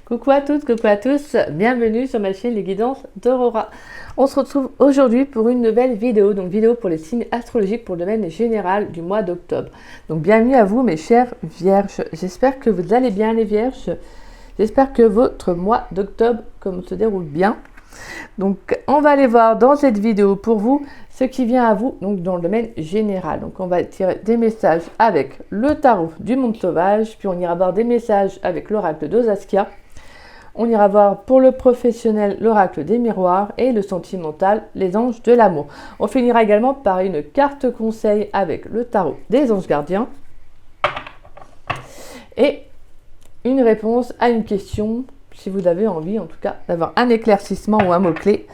Coucou à toutes, coucou à tous, bienvenue sur ma chaîne Les Guidances d'Aurora. On se retrouve aujourd'hui pour une nouvelle vidéo, donc vidéo pour les signes astrologiques pour le domaine général du mois d'octobre. Donc bienvenue à vous mes chers vierges, j'espère que vous allez bien les vierges, j'espère que votre mois d'octobre se déroule bien. Donc on va aller voir dans cette vidéo pour vous ce qui vient à vous donc dans le domaine général. Donc on va tirer des messages avec le tarot du monde sauvage, puis on ira voir des messages avec l'oracle d'Osaskia. On ira voir pour le professionnel l'oracle des miroirs et le sentimental les anges de l'amour. On finira également par une carte conseil avec le tarot des anges gardiens et une réponse à une question si vous avez envie en tout cas d'avoir un éclaircissement ou un mot-clé.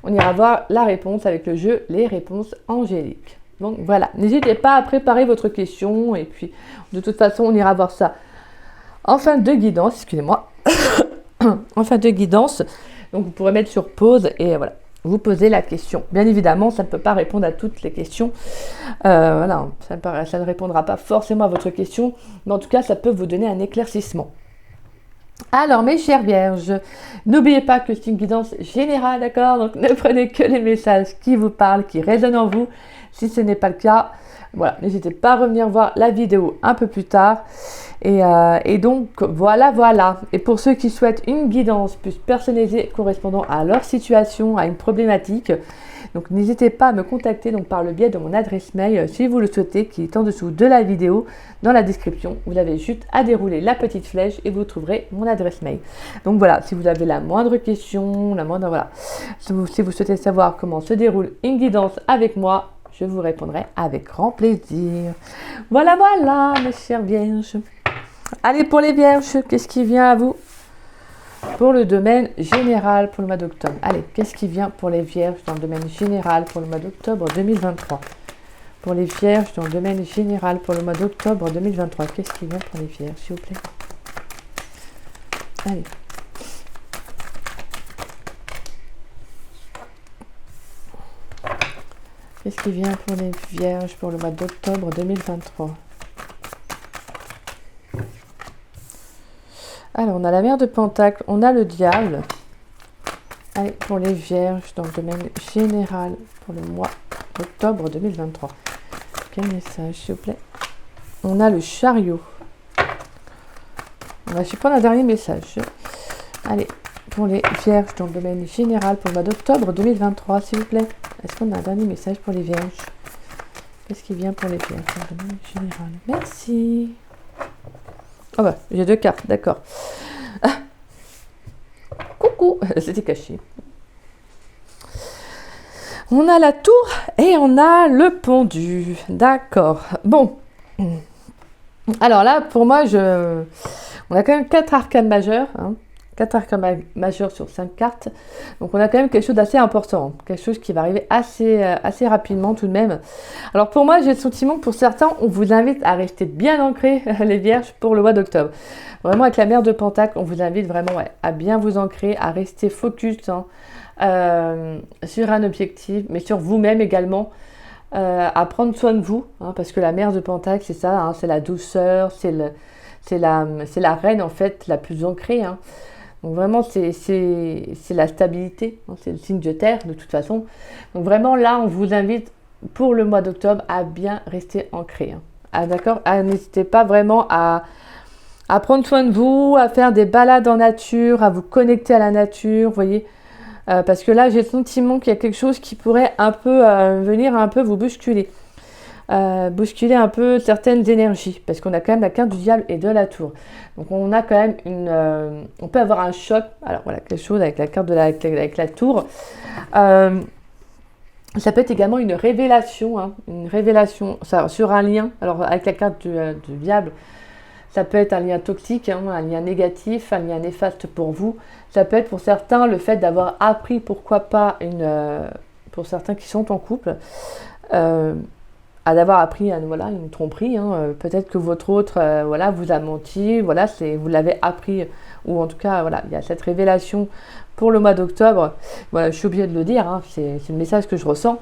On ira voir la réponse avec le jeu les réponses angéliques. Donc voilà, n'hésitez pas à préparer votre question et puis de toute façon on ira voir ça en fin de guidance, excusez-moi. En fin de guidance, donc vous pourrez mettre sur pause et voilà, vous posez la question. Bien évidemment, ça ne peut pas répondre à toutes les questions. Voilà, ça ne répondra pas forcément à votre question, mais en tout cas, ça peut vous donner un éclaircissement. Alors, mes chères vierges, n'oubliez pas que c'est une guidance générale, d'accord? Donc, ne prenez que les messages qui vous parlent, qui résonnent en vous. Si ce n'est pas le cas, voilà, n'hésitez pas à revenir voir la vidéo un peu plus tard. Et donc, voilà. Et pour ceux qui souhaitent une guidance plus personnalisée correspondant à leur situation, à une problématique, donc n'hésitez pas à me contacter donc, par le biais de mon adresse mail si vous le souhaitez, qui est en dessous de la vidéo, dans la description. Vous avez juste à dérouler la petite flèche et vous trouverez mon adresse mail. Donc voilà, si vous avez la moindre question, si vous souhaitez savoir comment se déroule une guidance avec moi, je vous répondrai avec grand plaisir. Voilà, mes chères vierges. Allez, pour les vierges, qu'est-ce qui vient à vous pour le domaine général pour le mois d'octobre? Allez, qu'est-ce qui vient pour les vierges dans le domaine général pour le mois d'octobre 2023? Pour les vierges dans le domaine général pour le mois d'octobre 2023, qu'est-ce qui vient pour les vierges, s'il vous plaît? Allez. Qu'est-ce qui vient pour les vierges pour le mois d'octobre 2023? Alors, on a la mère de Pentacle, on a le diable. Allez, pour les vierges dans le domaine général pour le mois d'octobre 2023. Quel message, s'il vous plaît? On a le chariot. On va prendre un dernier message. Allez, pour les vierges dans le domaine général pour le mois d'octobre 2023, s'il vous plaît. Est-ce qu'on a un dernier message pour les vierges? Qu'est-ce qui vient pour les vierges dans le domaine général? Merci. Oh bah, j'ai deux cartes, d'accord. Ah. Coucou, c'était caché. On a la tour et on a le pendu. D'accord. Bon. Alors là, pour moi, on a quand même 4 arcanes majeurs. 4 arcanes majeurs sur 5 cartes. Donc on a quand même quelque chose d'assez important. Quelque chose qui va arriver assez rapidement tout de même. Alors pour moi, j'ai le sentiment que pour certains, on vous invite à rester bien ancrés, les vierges, pour le mois d'octobre. Vraiment avec la mère de Pentacle, on vous invite vraiment à bien vous ancrer, à rester focus sur un objectif, mais sur vous-même également. À prendre soin de vous, parce que la mère de Pentacle, c'est ça, c'est la douceur, c'est la reine en fait, la plus ancrée. Donc vraiment, c'est la stabilité, c'est le signe de terre de toute façon. Donc vraiment là, on vous invite pour le mois d'octobre à bien rester ancré. D'accord? N'hésitez pas vraiment à prendre soin de vous, à faire des balades en nature, à vous connecter à la nature, vous voyez. Parce que là, j'ai le sentiment qu'il y a quelque chose qui pourrait un peu venir un peu vous bousculer. Bousculer un peu certaines énergies, parce qu'on a quand même la carte du diable et de la tour. Donc on a quand même on peut avoir un choc. Alors voilà, quelque chose avec la carte avec la tour. Ça peut être également une révélation, sur un lien. Alors avec la carte du diable, ça peut être un lien toxique, un lien négatif, un lien néfaste pour vous. Ça peut être pour certains le fait d'avoir appris, pourquoi pas, pour certains qui sont en couple, d'avoir appris une tromperie. Peut-être que votre autre vous a menti, vous l'avez appris, ou en tout cas, il y a cette révélation pour le mois d'octobre. Voilà, je suis obligée de le dire, c'est le message que je ressens.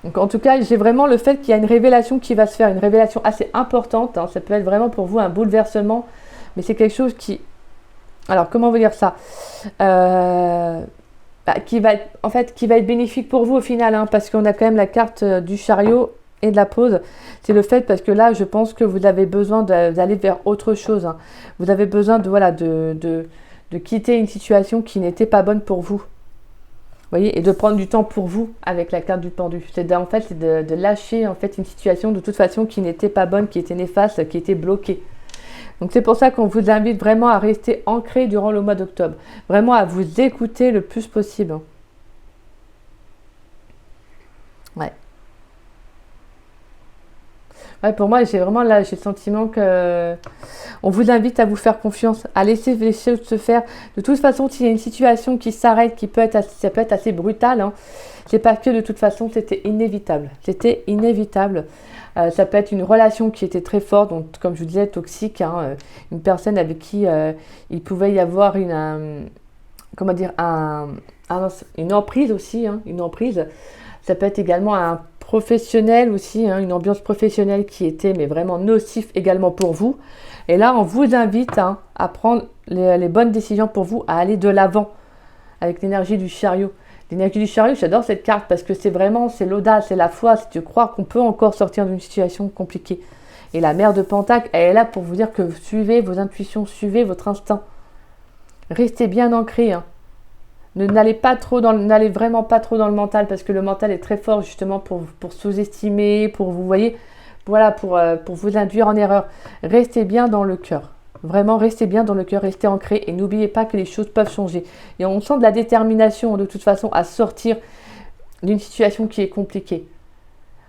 Donc en tout cas, j'ai vraiment le fait qu'il y a une révélation qui va se faire, une révélation assez importante. Ça peut être vraiment pour vous un bouleversement, mais c'est quelque chose qui Alors, comment vous dire ça? Qui va être, en fait, qui va être bénéfique pour vous au final, hein, parce qu'on a quand même la carte du chariot et de la pause. C'est le fait, parce que là, je pense que vous avez besoin d'aller vers autre chose, hein. Vous avez besoin de, voilà, de quitter une situation qui n'était pas bonne pour vous. Vous voyez, et de prendre du temps pour vous avec la carte du pendu. En fait, c'est de lâcher en fait une situation de toute façon qui n'était pas bonne, qui était néfaste, qui était bloquée. Donc c'est pour ça qu'on vous invite vraiment à rester ancré durant le mois d'octobre. Vraiment à vous écouter le plus possible. Ouais. Ouais, pour moi, j'ai vraiment là, j'ai le sentiment que on vous invite à vous faire confiance, à laisser les choses se faire. De toute façon, s'il y a une situation qui s'arrête, ça peut être assez brutal, hein, c'est parce que de toute façon, c'était inévitable. C'était inévitable. Ça peut être une relation qui était très forte, donc comme je vous disais, toxique, hein, une personne avec qui il pouvait y avoir comment dire, une emprise aussi, hein, une emprise. Ça peut être également un professionnel aussi, hein, une ambiance professionnelle qui était mais vraiment nocif également pour vous. Et là, on vous invite, hein, à prendre les bonnes décisions pour vous, à aller de l'avant avec l'énergie du chariot. L'énergie du chariot, j'adore cette carte parce que c'est l'audace, c'est la foi, c'est de croire qu'on peut encore sortir d'une situation compliquée. Et la mère de Pentacle, elle est là pour vous dire que vous suivez vos intuitions, suivez votre instinct. Restez bien ancré, hein. N'allez vraiment pas trop dans le mental parce que le mental est très fort justement pour sous-estimer, pour vous voyez, voilà, pour vous induire en erreur. Restez bien dans le cœur. Vraiment, restez bien dans le cœur, restez ancré et n'oubliez pas que les choses peuvent changer. Et on sent de la détermination de toute façon à sortir d'une situation qui est compliquée.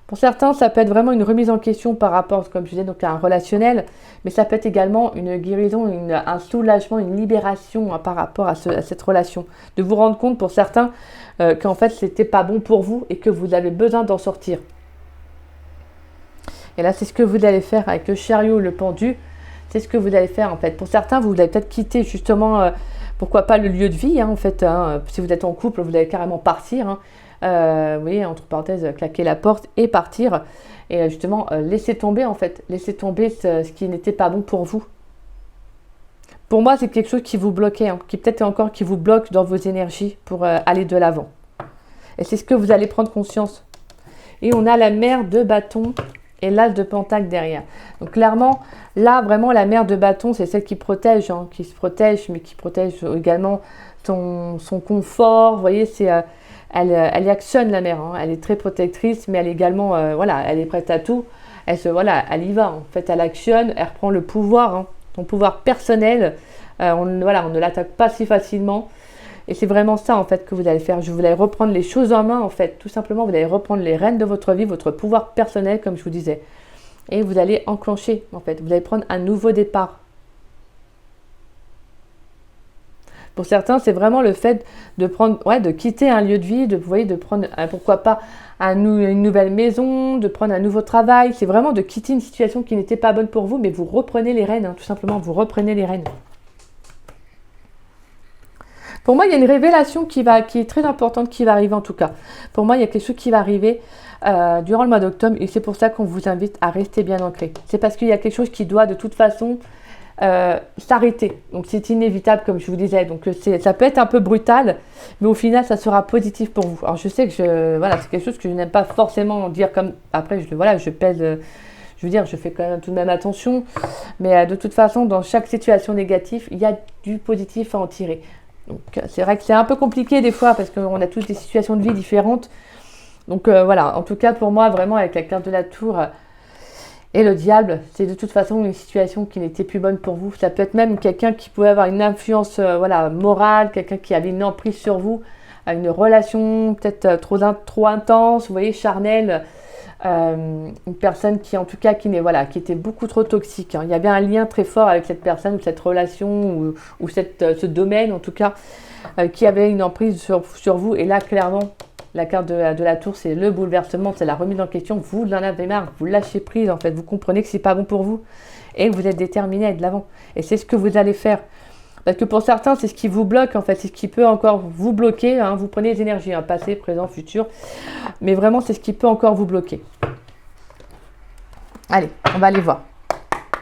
Pour certains, ça peut être vraiment une remise en question par rapport, comme je disais, donc à un relationnel, mais ça peut être également une guérison, un soulagement, une libération, hein, par rapport à cette relation. De vous rendre compte pour certains qu'en fait, c'était pas bon pour vous et que vous avez besoin d'en sortir. Et là, c'est ce que vous allez faire avec le chariot, le pendu. C'est ce que vous allez faire en fait. Pour certains, vous allez peut-être quitter justement, pourquoi pas le lieu de vie, hein, en fait. Hein, si vous êtes en couple, vous allez carrément partir. Hein. Vous voyez, entre parenthèses, claquer la porte et partir. Et justement, laisser tomber en fait. Laisser tomber ce qui n'était pas bon pour vous. Pour moi, c'est quelque chose qui vous bloquait, hein, qui peut-être encore qui vous bloque dans vos énergies pour aller de l'avant. Et c'est ce que vous allez prendre conscience. Et on a la mère de bâton et l'as de pentacle derrière. Donc clairement, là, vraiment, la mère de bâton, c'est celle qui protège, hein, qui se protège, mais qui protège également son confort. Vous voyez, elle actionne la mère, hein. Elle est très protectrice, mais elle est également, voilà, elle est prête à tout. Elle y va. En fait, elle actionne, elle reprend le pouvoir, hein, son pouvoir personnel. On ne l'attaque pas si facilement. Et c'est vraiment ça, en fait, que vous allez faire. Vous allez reprendre les choses en main, en fait. Tout simplement, vous allez reprendre les rênes de votre vie, votre pouvoir personnel, comme je vous disais. Et vous allez enclencher, en fait. Vous allez prendre un nouveau départ. Pour certains, c'est vraiment le fait de de quitter un lieu de vie, de prendre, pourquoi pas, une nouvelle maison, de prendre un nouveau travail. C'est vraiment de quitter une situation qui n'était pas bonne pour vous, mais vous reprenez les rênes, hein, tout simplement, vous reprenez les rênes. Pour moi, il y a une révélation qui est très importante qui va arriver en tout cas. Pour moi, il y a quelque chose qui va arriver durant le mois d'octobre et c'est pour ça qu'on vous invite à rester bien ancré. C'est parce qu'il y a quelque chose qui doit de toute façon s'arrêter. Donc c'est inévitable comme je vous disais. Donc ça peut être un peu brutal, mais au final, ça sera positif pour vous. Alors je sais que c'est quelque chose que je n'aime pas forcément dire comme... Après, je pèse... Je veux dire, je fais quand même tout de même attention. Mais de toute façon, dans chaque situation négative, il y a du positif à en tirer. Donc c'est vrai que c'est un peu compliqué des fois parce qu'on a tous des situations de vie différentes. Donc voilà, en tout cas pour moi, vraiment avec la carte de la tour et le diable, c'est de toute façon une situation qui n'était plus bonne pour vous. Ça peut être même quelqu'un qui pouvait avoir une influence morale, quelqu'un qui avait une emprise sur vous, une relation peut-être trop intense, vous voyez, charnelle. Une personne qui en tout cas qui était beaucoup trop toxique, hein. Il y avait un lien très fort avec cette personne ou cette relation ou ce domaine en tout cas qui avait une emprise sur vous. Et là clairement la carte de la tour, c'est le bouleversement, c'est la remise en question. Vous en avez marre, vous lâchez prise en fait, vous comprenez que c'est pas bon pour vous et vous êtes déterminé à être de l'avant et c'est ce que vous allez faire. Parce que pour certains, c'est ce qui vous bloque, en fait, c'est ce qui peut encore vous bloquer, hein. Vous prenez les énergies, hein, passé, présent, futur, mais vraiment, c'est ce qui peut encore vous bloquer. Allez, on va aller voir.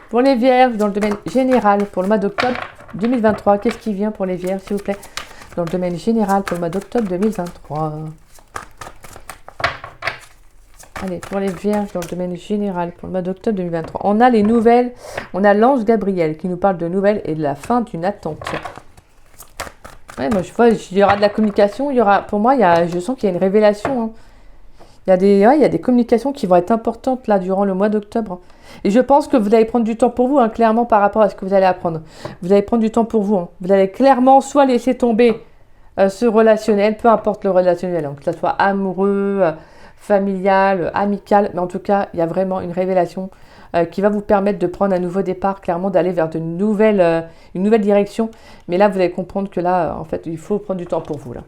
Pour les vierges, dans le domaine général, pour le mois d'octobre, 2023. Qu'est-ce qui vient pour les vierges, s'il vous plaît, dans le domaine général pour le mois d'octobre 2023? Allez, pour les vierges, dans le domaine général pour le mois d'octobre 2023. On a les nouvelles, on a l'ange Gabriel qui nous parle de nouvelles et de la fin d'une attente. Ouais, moi je vois, il y aura de la communication, il y aura, pour moi, je sens qu'il y a une révélation. Hein. Il y a des communications qui vont être importantes là durant le mois d'octobre. Et je pense que vous allez prendre du temps pour vous, hein, clairement par rapport à ce que vous allez apprendre. Vous allez prendre du temps pour vous. Hein. Vous allez clairement soit laisser tomber ce relationnel, peu importe le relationnel, hein, que ce soit amoureux, familial, amical, mais en tout cas, il y a vraiment une révélation qui va vous permettre de prendre un nouveau départ, clairement d'aller vers une nouvelle direction. Mais là, vous allez comprendre que là, en fait, il faut prendre du temps pour vous. Là.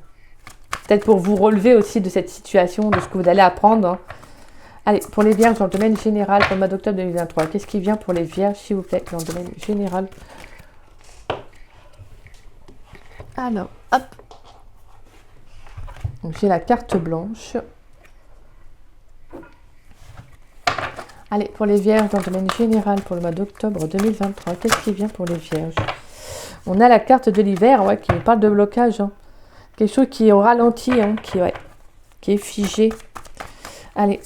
Peut-être pour vous relever aussi de cette situation, de ce que vous allez apprendre. Hein. Allez, pour les vierges dans le domaine général, pour le mois d'octobre 2023, qu'est-ce qui vient pour les vierges, s'il vous plaît, dans le domaine général? Alors, hop. Donc, j'ai la carte blanche. Allez, pour les vierges dans le domaine général pour le mois d'octobre 2023, qu'est-ce qui vient pour les vierges? On a la carte de l'hiver, ouais, qui nous parle de blocage. Hein. Quelque chose qui est au ralenti, hein, qui est figé. Allez,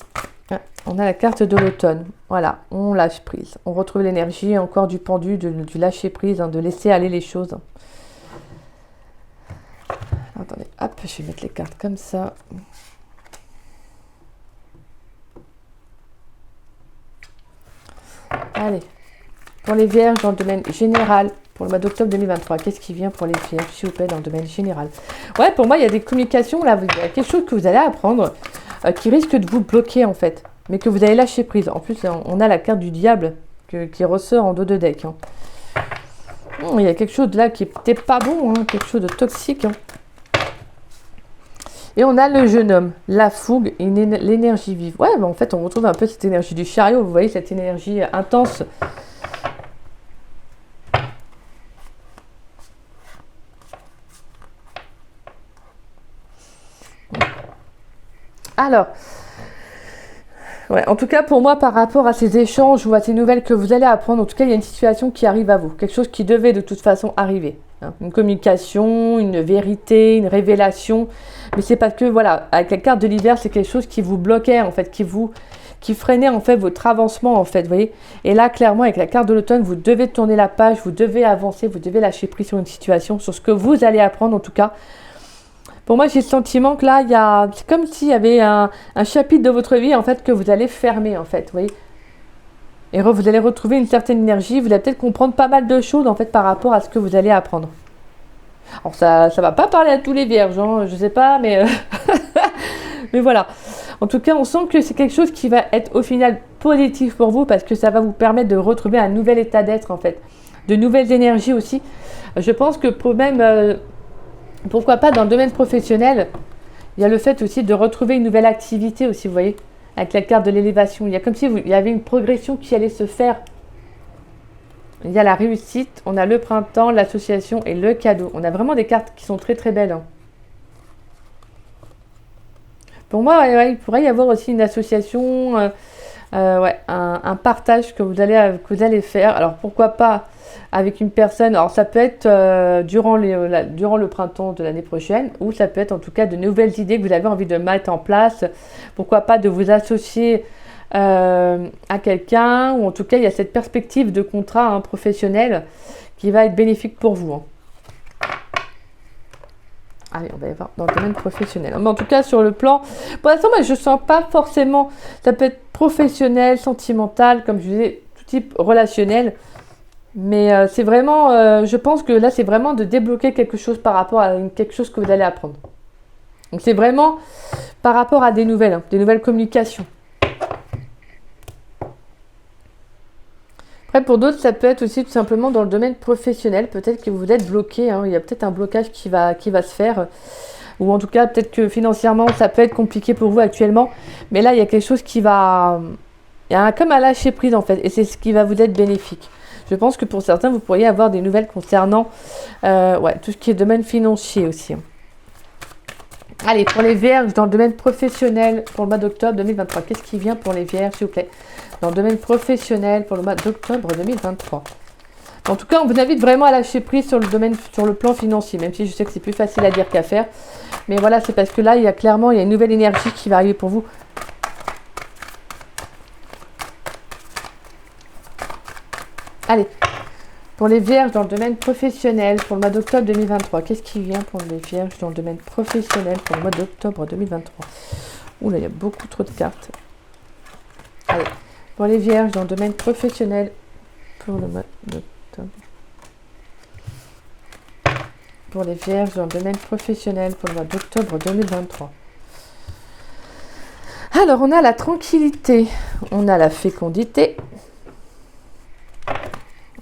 on a la carte de l'automne. Voilà, on lâche prise. On retrouve l'énergie encore du pendu, du lâcher prise, hein, de laisser aller les choses. Attendez, hop, je vais mettre les cartes comme ça. Allez, pour les vierges dans le domaine général, pour le mois d'octobre 2023, qu'est-ce qui vient pour les vierges, s'il vous plaît, dans le domaine général? Ouais, pour moi, il y a des communications, là, il y a quelque chose que vous allez apprendre qui risque de vous bloquer, en fait, mais que vous allez lâcher prise. En plus, on a la carte du diable qui ressort en dos de deck. Hein. Il y a quelque chose là qui n'était pas bon, hein, quelque chose de toxique. Hein. Et on a le jeune homme, la fougue et l'énergie vive. Ouais, en fait, on retrouve un peu cette énergie du chariot. Vous voyez, cette énergie intense. Alors, ouais, en tout cas, pour moi, par rapport à ces échanges ou à ces nouvelles que vous allez apprendre, en tout cas, il y a une situation qui arrive à vous. Quelque chose qui devait de toute façon arriver. Hein. Une communication, une vérité, une révélation. Mais c'est parce que, voilà, avec la carte de l'hiver, c'est quelque chose qui vous bloquait, en fait, qui freinait, en fait, votre avancement, en fait, vous voyez. Et là, clairement, avec la carte de l'automne, vous devez tourner la page, vous devez avancer, vous devez lâcher prise sur une situation, sur ce que vous allez apprendre, en tout cas. Pour moi, j'ai le sentiment que là, c'est comme s'il y avait un chapitre de votre vie, en fait, que vous allez fermer, en fait, vous voyez. Et vous allez retrouver une certaine énergie, vous allez peut-être comprendre pas mal de choses, en fait, par rapport à ce que vous allez apprendre. Alors, ça va pas parler à tous les vierges, hein, je sais pas, mais... mais voilà. En tout cas, on sent que c'est quelque chose qui va être, au final, positif pour vous, parce que ça va vous permettre de retrouver un nouvel état d'être, en fait. De nouvelles énergies aussi. Je pense que pour même... pourquoi pas dans le domaine professionnel, il y a le fait aussi de retrouver une nouvelle activité aussi, vous voyez, avec la carte de l'élévation. Il y a comme si il y avait une progression qui allait se faire. Il y a la réussite, on a le printemps, l'association et le cadeau. On a vraiment des cartes qui sont très très belles. Hein. Pour moi, ouais, il pourrait y avoir aussi une association, un partage que vous allez faire. Alors pourquoi pas avec une personne, alors ça peut être durant le printemps de l'année prochaine, ou ça peut être en tout cas de nouvelles idées que vous avez envie de mettre en place. Pourquoi pas de vous associer à quelqu'un, ou en tout cas il y a cette perspective de contrat professionnel qui va être bénéfique pour vous. Hein. Allez, on va y voir dans le domaine professionnel. Mais en tout cas, sur le plan... Pour l'instant, moi, je ne sens pas forcément... Ça peut être professionnel, sentimental, comme je disais, tout type relationnel. Mais c'est vraiment... je pense que là, c'est vraiment de débloquer quelque chose par rapport à quelque chose que vous allez apprendre. Donc, c'est vraiment par rapport à des nouvelles communications. Après, pour d'autres, ça peut être aussi tout simplement dans le domaine professionnel. Peut-être que vous êtes bloqué. Hein. Il y a peut-être un blocage qui va se faire. Ou en tout cas, peut-être que financièrement, ça peut être compliqué pour vous actuellement. Mais là, il y a quelque chose qui va... Il y a comme un lâcher prise, en fait. Et c'est ce qui va vous être bénéfique. Je pense que pour certains, vous pourriez avoir des nouvelles concernant tout ce qui est domaine financier aussi. Allez, pour les vierges, dans le domaine professionnel, pour le mois d'octobre 2023, qu'est-ce qui vient pour les vierges, s'il vous plaît? Dans le domaine professionnel, pour le mois d'octobre 2023. En tout cas, on vous invite vraiment à lâcher prise sur le domaine, sur le plan financier, même si je sais que c'est plus facile à dire qu'à faire. Mais voilà, c'est parce que là, il y a clairement une nouvelle énergie qui va arriver pour vous. Allez, pour les vierges dans le domaine professionnel, pour le mois d'octobre 2023, qu'est-ce qui vient pour les vierges dans le domaine professionnel pour le mois d'octobre 2023? Oula, il y a beaucoup trop de cartes. Allez, pour les vierges dans le domaine professionnel pour le mois d'octobre. Pour les vierges dans le domaine professionnel pour le mois d'octobre 2023. Alors, on a la tranquillité, on a la fécondité.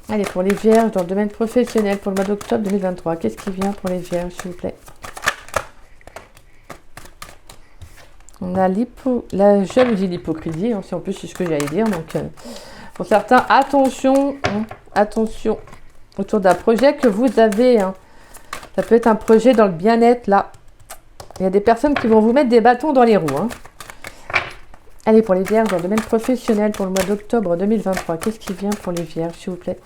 Allez, pour les vierges dans le domaine professionnel pour le mois d'octobre 2023, qu'est-ce qui vient pour les vierges, s'il vous plaît? On a la jalousie, l'hypocrisie, si en plus c'est ce que j'allais dire. Donc, pour certains, attention, attention autour d'un projet que vous avez. Ça peut être un projet dans le bien-être, là. Il y a des personnes qui vont vous mettre des bâtons dans les roues. Allez, pour les vierges dans le domaine professionnel pour le mois d'octobre 2023, qu'est-ce qui vient pour les vierges, s'il vous plaît?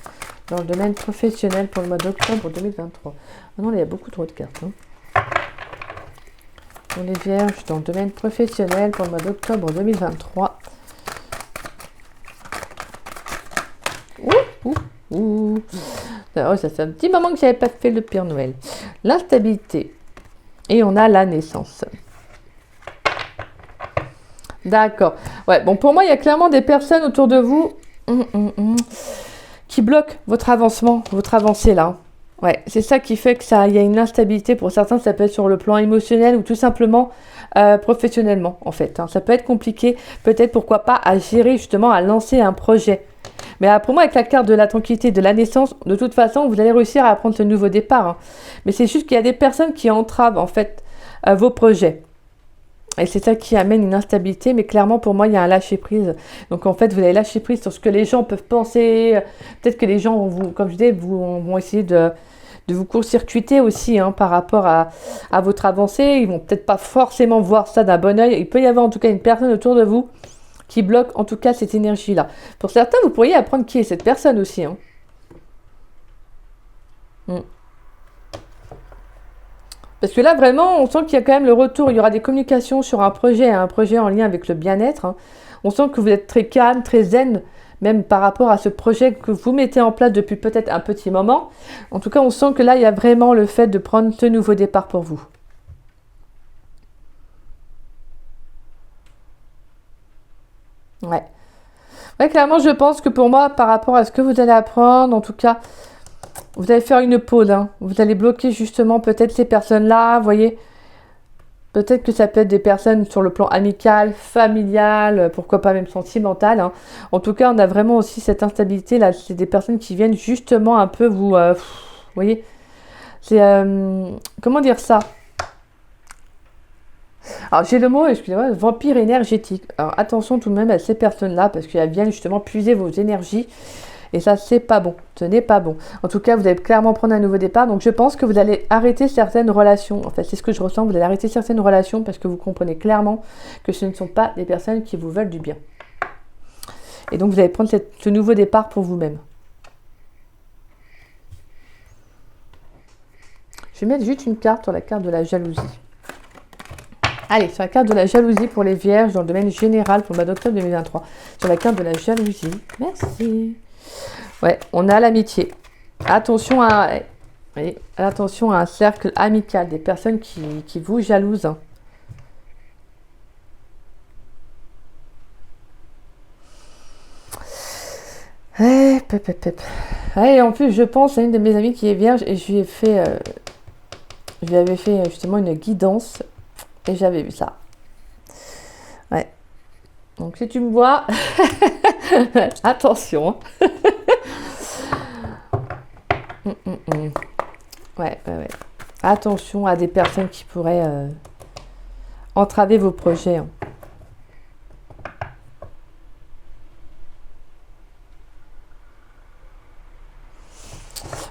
Dans le domaine professionnel pour le mois d'octobre 2023. Ah non, là, il y a beaucoup trop de cartes. Pour les vierges dans le domaine professionnel pour le mois d'octobre 2023. Oh, ça fait un petit moment que je n'avais pas fait le Père Noël. L'instabilité. Et on a la naissance. D'accord. Ouais, bon, pour moi, il y a clairement des personnes autour de vous qui bloquent votre avancement, votre avancée là. Ouais, c'est ça qui fait que il y a une instabilité. Pour certains, ça peut être sur le plan émotionnel ou tout simplement professionnellement, en fait. Ça peut être compliqué, peut-être, pourquoi pas, à gérer, justement, à lancer un projet. Mais pour moi, avec la carte de la tranquillité, de la naissance, de toute façon, vous allez réussir à prendre ce nouveau départ. Mais c'est juste qu'il y a des personnes qui entravent, en fait, vos projets. Et c'est ça qui amène une instabilité, mais clairement, pour moi, il y a un lâcher-prise. Donc, en fait, vous allez lâcher prise sur ce que les gens peuvent penser. Peut-être que les gens vont vous, comme je disais, vont essayer de vous court-circuiter aussi par rapport à votre avancée. Ils vont peut-être pas forcément voir ça d'un bon œil. Il peut y avoir en tout cas une personne autour de vous qui bloque en tout cas cette énergie-là. Pour certains, vous pourriez apprendre qui est cette personne aussi. Parce que là, vraiment, on sent qu'il y a quand même le retour. Il y aura des communications sur un projet en lien avec le bien-être. On sent que vous êtes très calme, très zen, même par rapport à ce projet que vous mettez en place depuis peut-être un petit moment. En tout cas, on sent que là, il y a vraiment le fait de prendre ce nouveau départ pour vous. Ouais. Ouais, clairement, je pense que pour moi, par rapport à ce que vous allez apprendre, en tout cas, vous allez faire une pause. Vous allez bloquer justement peut-être ces personnes-là, vous voyez. Peut-être que ça peut être des personnes sur le plan amical, familial, pourquoi pas même sentimental. En tout cas, on a vraiment aussi cette instabilité là. C'est des personnes qui viennent justement un peu vous voyez. C'est comment dire ça? Alors j'ai le mot, excusez-moi, vampire énergétique. Alors attention tout de même à ces personnes-là parce qu'elles viennent justement puiser vos énergies. Et ça, c'est pas bon. Ce n'est pas bon. En tout cas, vous allez clairement prendre un nouveau départ. Donc, je pense que vous allez arrêter certaines relations. En fait, c'est ce que je ressens. Vous allez arrêter certaines relations parce que vous comprenez clairement que ce ne sont pas des personnes qui vous veulent du bien. Et donc, vous allez prendre ce nouveau départ pour vous-même. Je vais mettre juste une carte sur la carte de la jalousie. Allez, sur la carte de la jalousie pour les vierges dans le domaine général pour le mois d'octobre 2023. Sur la carte de la jalousie. Merci. Ouais, on a l'amitié. Attention à un cercle amical, des personnes qui vous jalousent. Et en plus, je pense à une de mes amies qui est vierge et je lui avais fait justement une guidance et j'avais vu ça. Ouais. Donc si tu me vois, attention. Ouais. Attention à des personnes qui pourraient entraver vos projets.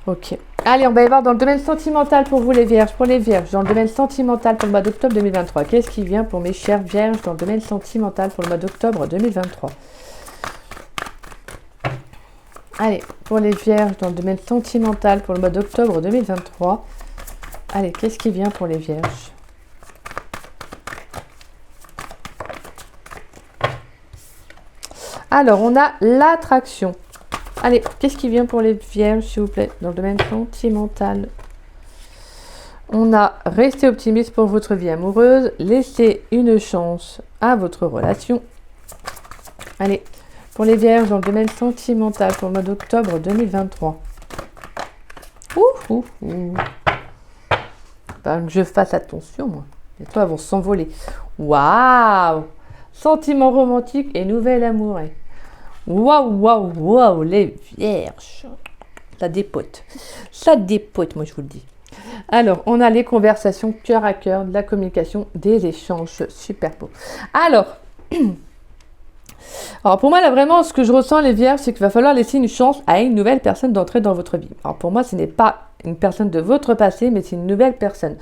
Ok. Allez, on va y voir dans le domaine sentimental pour vous les vierges. Pour les vierges, dans le domaine sentimental pour le mois d'octobre 2023. Qu'est-ce qui vient pour mes chères vierges dans le domaine sentimental pour le mois d'octobre 2023? Allez, pour les vierges dans le domaine sentimental pour le mois d'octobre 2023. Allez, qu'est-ce qui vient pour les vierges? Alors, on a l'attraction. Allez, qu'est-ce qui vient pour les vierges, s'il vous plaît, dans le domaine sentimental? On a resté optimiste pour votre vie amoureuse. Laissez une chance à votre relation. Allez, pour les vierges dans le domaine sentimental pour le mois d'octobre 2023. Pas que je fasse attention, moi. Les toi vont s'envoler. Waouh! Sentiment romantique et nouvel amour. Waouh, les vierges. Ça dépote. Ça dépote, moi je vous le dis. Alors, on a les conversations cœur à cœur, de la communication, des échanges super beaux. Alors pour moi, là, vraiment, ce que je ressens, les vierges, c'est qu'il va falloir laisser une chance à une nouvelle personne d'entrer dans votre vie. Alors, pour moi, ce n'est pas une personne de votre passé, mais c'est une nouvelle personne.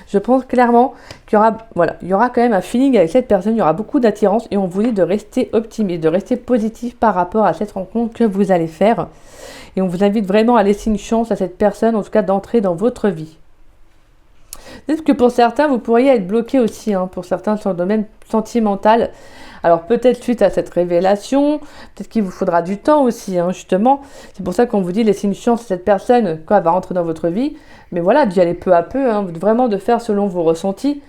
Je pense clairement qu'il y aura, il y aura quand même un feeling avec cette personne, il y aura beaucoup d'attirance et on vous dit de rester optimiste, de rester positif par rapport à cette rencontre que vous allez faire. Et on vous invite vraiment à laisser une chance à cette personne, en tout cas, d'entrer dans votre vie. Peut-être que pour certains, vous pourriez être bloqué aussi, pour certains sur le domaine sentimental. Alors peut-être suite à cette révélation, peut-être qu'il vous faudra du temps aussi, justement. C'est pour ça qu'on vous dit laissez une chance à cette personne quand elle va rentrer dans votre vie. Mais voilà, d'y aller peu à peu, vraiment de faire selon vos ressentis.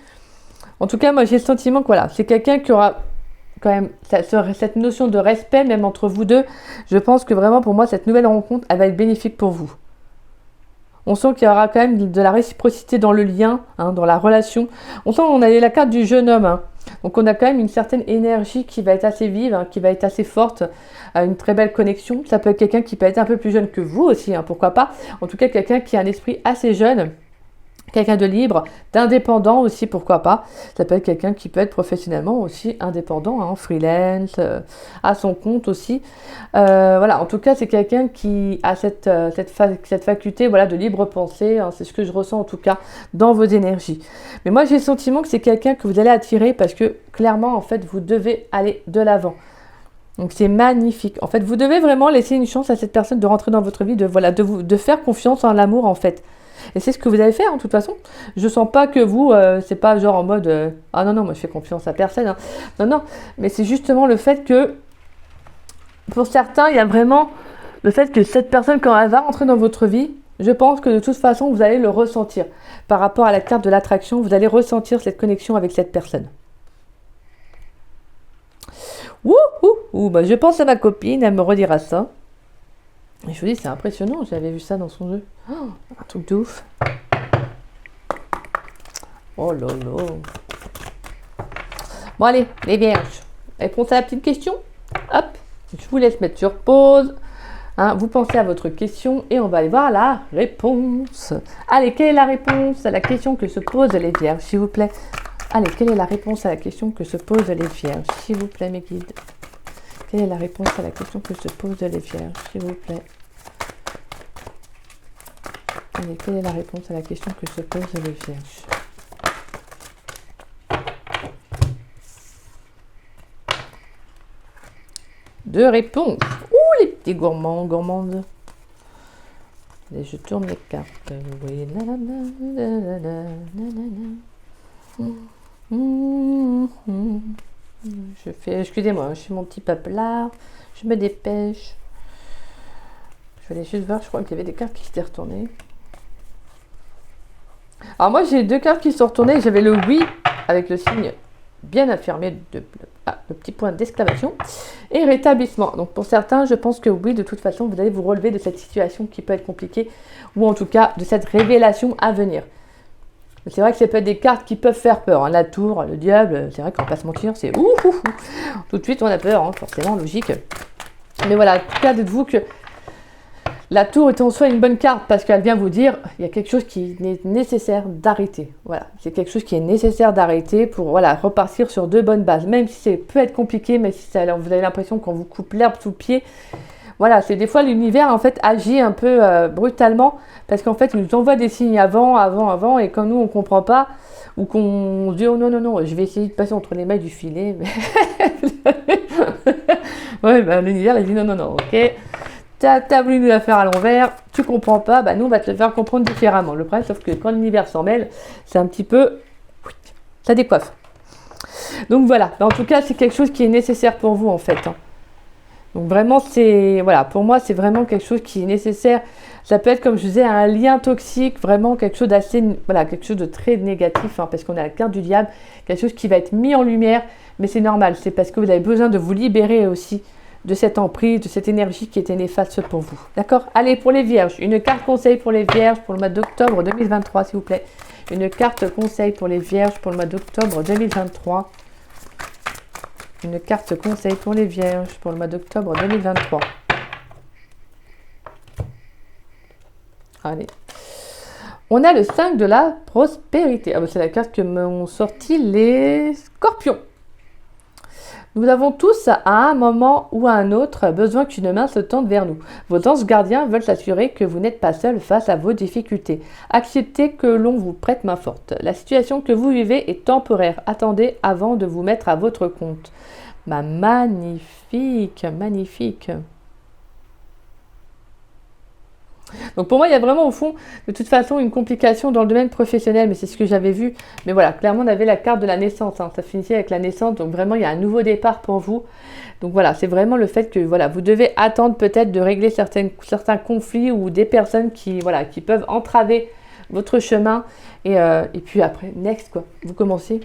En tout cas, moi j'ai le sentiment que c'est quelqu'un qui aura quand même cette notion de respect, même entre vous deux. Je pense que vraiment pour moi, cette nouvelle rencontre, elle va être bénéfique pour vous. On sent qu'il y aura quand même de la réciprocité dans le lien, dans la relation. On sent qu'on a la carte du jeune homme. Donc on a quand même une certaine énergie qui va être assez vive, qui va être assez forte, une très belle connexion. Ça peut être quelqu'un qui peut être un peu plus jeune que vous aussi, pourquoi pas. En tout cas, quelqu'un qui a un esprit assez jeune, quelqu'un de libre, d'indépendant aussi, pourquoi pas. Ça peut être quelqu'un qui peut être professionnellement aussi indépendant, freelance, à son compte aussi. En tout cas, c'est quelqu'un qui a cette faculté de libre pensée. C'est ce que je ressens en tout cas dans vos énergies. Mais moi, j'ai le sentiment que c'est quelqu'un que vous allez attirer parce que clairement, en fait, vous devez aller de l'avant. Donc c'est magnifique. En fait, vous devez vraiment laisser une chance à cette personne de rentrer dans votre vie, de faire confiance en l'amour en fait. Et c'est ce que vous allez faire, de toute façon. Je sens pas que vous, c'est pas genre en mode ah non, moi je fais confiance à personne. Non, mais c'est justement le fait que pour certains, il y a vraiment le fait que cette personne, quand elle va rentrer dans votre vie, je pense que de toute façon, vous allez le ressentir. Par rapport à la carte de l'attraction, vous allez ressentir cette connexion avec cette personne. Je pense à ma copine, elle me redira ça. Et je vous dis, c'est impressionnant, j'avais vu ça dans son jeu. Un truc de ouf. Oh là là. Bon allez, les vierges. Réponse à la petite question. Hop, je vous laisse mettre sur pause. Vous pensez à votre question et on va aller voir la réponse. Allez, quelle est la réponse à la question que se posent les vierges, s'il vous plaît? Allez, quelle est la réponse à la question que se posent les vierges, s'il vous plaît, mes guides? Quelle est la réponse à la question que se posent les vierges, s'il vous plaît? Allez, quelle est la réponse à la question que se posent les vierges? Deux réponses. Les petits gourmands, gourmandes. Et je tourne les cartes. Oui, Je fais, excusez-moi, je suis mon petit paplard. Je me dépêche. Je vais aller juste voir, je crois qu'il y avait des cartes qui s'étaient retournées. Alors moi j'ai deux cartes qui sont retournées. J'avais le oui avec le signe bien affirmé le petit point d'exclamation et rétablissement. Donc pour certains, je pense que oui, de toute façon, vous allez vous relever de cette situation qui peut être compliquée ou en tout cas de cette révélation à venir. C'est vrai que ça peut être des cartes qui peuvent faire peur. La tour, le diable, c'est vrai qu'on va pas se mentir, c'est ouh. Tout de suite on a peur, forcément, logique. Mais voilà, en tout cas, dites-vous que la tour est en soi une bonne carte parce qu'elle vient vous dire il y a quelque chose qui est nécessaire d'arrêter. Voilà, c'est quelque chose qui est nécessaire d'arrêter pour repartir sur de bonnes bases. Même si ça peut être compliqué, mais si vous avez l'impression qu'on vous coupe l'herbe sous le pied. Voilà, c'est des fois l'univers en fait agit un peu brutalement parce qu'en fait il nous envoie des signes avant et quand nous on comprend pas ou qu'on se dit oh non, je vais essayer de passer entre les mailles du filet. Mais... l'univers il dit non, ok. t'as voulu nous la faire à l'envers, tu comprends pas, bah nous on va te le faire comprendre différemment. Le problème, sauf que quand l'univers s'en mêle, c'est un petit peu, ça décoiffe. Donc voilà, en tout cas, c'est quelque chose qui est nécessaire pour vous en fait. Donc vraiment, voilà, pour moi, c'est vraiment quelque chose qui est nécessaire. Ça peut être, comme je disais, un lien toxique, vraiment quelque chose d'assez, voilà, quelque chose de très négatif, parce qu'on a la carte du diable, quelque chose qui va être mis en lumière, mais c'est normal, c'est parce que vous avez besoin de vous libérer aussi de cette emprise, de cette énergie qui était néfaste pour vous. D'accord? Allez, pour les vierges, une carte conseil pour les vierges pour le mois d'octobre 2023, s'il vous plaît. Une carte conseil pour les vierges pour le mois d'octobre 2023. Une carte conseil pour les vierges pour le mois d'octobre 2023. Allez. On a le 5 de la prospérité. Ah, c'est la carte que m'ont sorti les scorpions. Nous avons tous, à un moment ou à un autre, besoin qu'une main se tende vers nous. Vos anges gardiens veulent s'assurer que vous n'êtes pas seul face à vos difficultés. Acceptez que l'on vous prête main forte. La situation que vous vivez est temporaire. Attendez avant de vous mettre à votre compte. Bah, magnifique, magnifique. Donc pour moi, il y a vraiment au fond, de toute façon, une complication dans le domaine professionnel, mais c'est ce que j'avais vu. Mais voilà, clairement, on avait la carte de la naissance, ça finissait avec la naissance, donc vraiment, il y a un nouveau départ pour vous. Donc voilà, c'est vraiment le fait que voilà, vous devez attendre peut-être de régler certains conflits ou des personnes qui peuvent entraver votre chemin. Et puis après, next, quoi, vous commencez.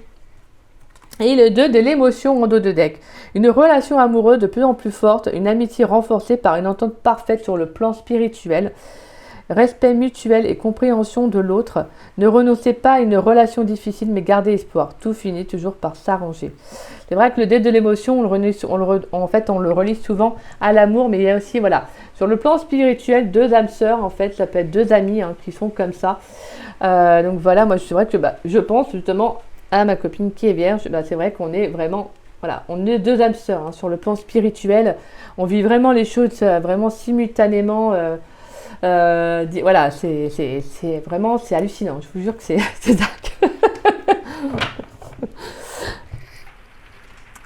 Et le 2 de l'émotion en dos de deck. Une relation amoureuse de plus en plus forte, une amitié renforcée par une entente parfaite sur le plan spirituel, respect mutuel et compréhension de l'autre. Ne renoncez pas à une relation difficile, mais gardez espoir. Tout finit toujours par s'arranger. C'est vrai que le dé de l'émotion, on le relie souvent à l'amour, mais il y a aussi, voilà, sur le plan spirituel, deux âmes sœurs, en fait, ça peut être deux amis qui sont comme ça. Donc voilà, moi, c'est vrai que je pense justement à ma copine qui est vierge, c'est vrai qu'on est vraiment, voilà, on est deux âmes sœurs sur le plan spirituel. On vit vraiment les choses vraiment simultanément. Voilà, c'est vraiment, c'est hallucinant. Je vous jure que c'est dingue.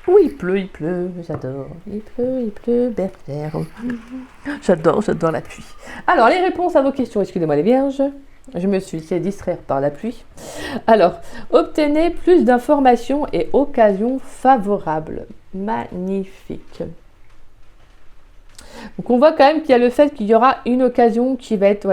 Oui, il pleut, j'adore. Il pleut, bergère. J'adore la pluie. Alors, les réponses à vos questions, excusez-moi les vierges. Je me suis laissée distraire par la pluie. Alors, obtenez plus d'informations et occasions favorables. Magnifique. Donc, on voit quand même qu'il y a le fait qu'il y aura une occasion qui va être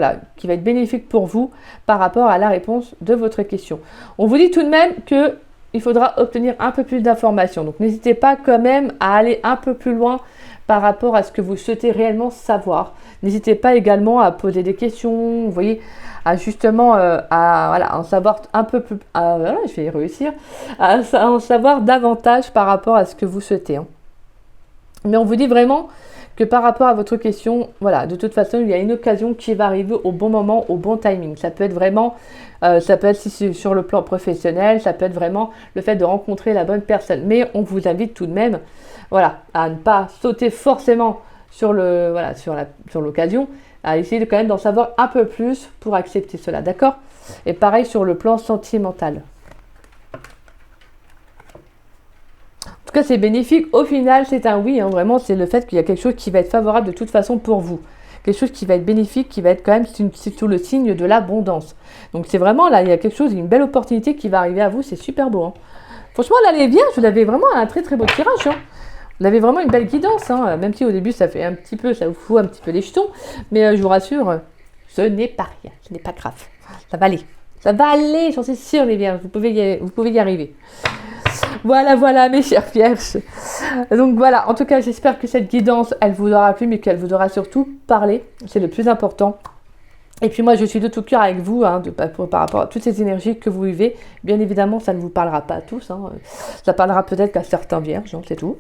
bénéfique pour vous par rapport à la réponse de votre question. On vous dit tout de même qu'il faudra obtenir un peu plus d'informations. Donc, n'hésitez pas quand même à aller un peu plus loin par rapport à ce que vous souhaitez réellement savoir. N'hésitez pas également à poser des questions, vous voyez, à justement en savoir un peu plus, je vais y réussir, à en savoir davantage par rapport à ce que vous souhaitez. Mais on vous dit vraiment que par rapport à votre question, voilà, de toute façon, il y a une occasion qui va arriver au bon moment, au bon timing. Ça peut être vraiment, ça peut être si c'est sur le plan professionnel, ça peut être vraiment le fait de rencontrer la bonne personne. Mais on vous invite tout de même, voilà, à ne pas sauter forcément sur l'occasion, à essayer quand même d'en savoir un peu plus pour accepter cela, d'accord? Et pareil sur le plan sentimental. En tout cas, c'est bénéfique. Au final, c'est un oui. Vraiment, c'est le fait qu'il y a quelque chose qui va être favorable de toute façon pour vous. Quelque chose qui va être bénéfique, qui va être quand même sous le signe de l'abondance. Donc, c'est vraiment là, il y a quelque chose, une belle opportunité qui va arriver à vous. C'est super beau. Franchement, là, les vierges, vous avez vraiment un très très beau tirage. Vous avez vraiment une belle guidance. Même si au début, ça vous fout un petit peu les jetons. Mais je vous rassure, ce n'est pas rien. Ce n'est pas grave. Ça va aller. Ça va aller, j'en suis sûre, les vierges. Vous pouvez y arriver. Voilà, mes chers vierges. Donc voilà, en tout cas, j'espère que cette guidance, elle vous aura plu, mais qu'elle vous aura surtout parlé. C'est le plus important. Et puis moi, je suis de tout cœur avec vous par rapport à toutes ces énergies que vous vivez. Bien évidemment, ça ne vous parlera pas à tous. Ça parlera peut-être qu'à certains vierges, c'est tout.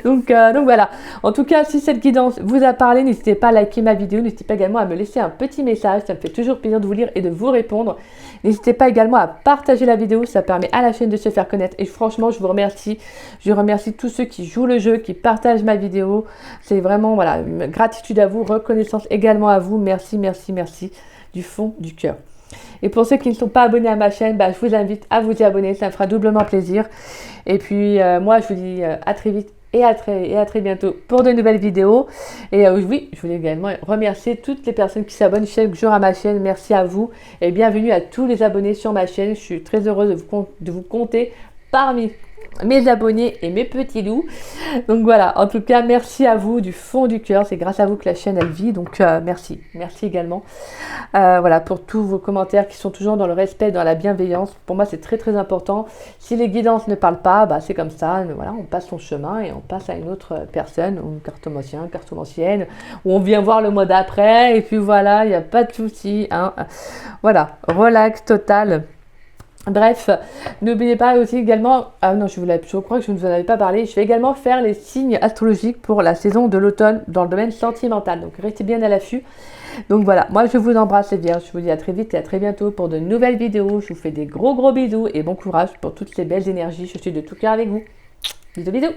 donc voilà. En tout cas, si cette guidance vous a parlé, n'hésitez pas à liker ma vidéo. N'hésitez pas également à me laisser un petit message. Ça me fait toujours plaisir de vous lire et de vous répondre. N'hésitez pas également à partager la vidéo. Ça permet à la chaîne de se faire connaître. Et franchement, je vous remercie. Je remercie tous ceux qui jouent le jeu, qui partagent ma vidéo. C'est vraiment, voilà, une gratitude à vous. Reconnaissance également à vous. Merci du fond du cœur. Et pour ceux qui ne sont pas abonnés à ma chaîne, je vous invite à vous y abonner, ça me fera doublement plaisir. Et puis moi je vous dis à très vite et à très bientôt pour de nouvelles vidéos. Et oui, je voulais également remercier toutes les personnes qui s'abonnent chaque jour à ma chaîne. Merci à vous et bienvenue à tous les abonnés sur ma chaîne. Je suis très heureuse de vous compter parmi mes abonnés et mes petits loups. Donc voilà, en tout cas, merci à vous du fond du cœur. C'est grâce à vous que la chaîne elle vit. Donc merci également. Voilà, pour tous vos commentaires qui sont toujours dans le respect, dans la bienveillance. Pour moi, c'est très important. Si les guidances ne parlent pas, bah, c'est comme ça. Mais voilà, on passe son chemin et on passe à une autre personne, ou une cartomancien, cartomancienne, où on vient voir le mois d'après. Et puis voilà, il n'y a pas de souci. Hein. Voilà, relax total. Bref, n'oubliez pas aussi également, je crois que je ne vous en avais pas parlé, je vais également faire les signes astrologiques pour la saison de l'automne dans le domaine sentimental, donc restez bien à l'affût. Donc voilà, moi je vous embrasse les vierges, je vous dis à très vite et à très bientôt pour de nouvelles vidéos, je vous fais des gros bisous et bon courage pour toutes ces belles énergies, je suis de tout cœur avec vous. Bisous bisous.